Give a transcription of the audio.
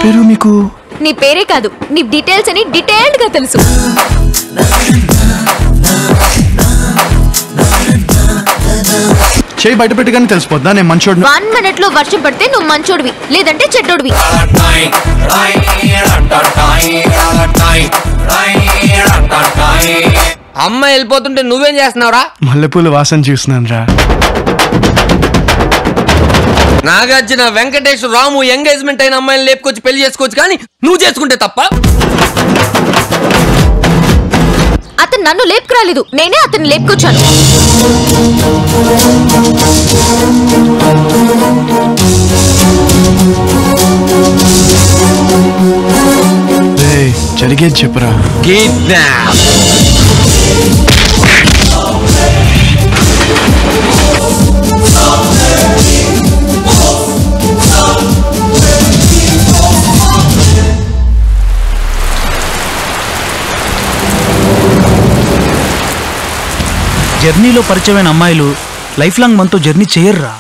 పేరు మీకు? నీ పేరే కాదు, నీ డీటెయిల్స్ అని డీటెయిల్డ్ గా తెలుసు. చేయి బయట పెట్టగానే తెలిసిపోద్దా నేను మంచోడు? 1 minute లో వర్షం పడితే నువ్వు మంచోడివి లేదంటే చెడ్డోడివి. అమ్మ వెళ్ళిపోతుంటే నువ్వేం చేస్తున్నావురా? మల్లెపూలు వాసన చూస్తున్నాను రా. నాగార్జున వెంకటేష్ రాము ఎంగేజ్మెంట్ అయిన అమ్మాయిని లేపుకొచ్చి పెళ్లి చేసుకోవచ్చు కానీ నువ్వు చేసుకుంటే తప్ప. అతను నన్ను లేపుకురాలేదు, నేనే అతన్ని లేపుకొచ్చాను. జరిగేది చెప్పురా. జర్నీలో పరిచయమైన అమ్మాయిలు లైఫ్ లాంగ్ మనతో జర్నీ చేయర్రా.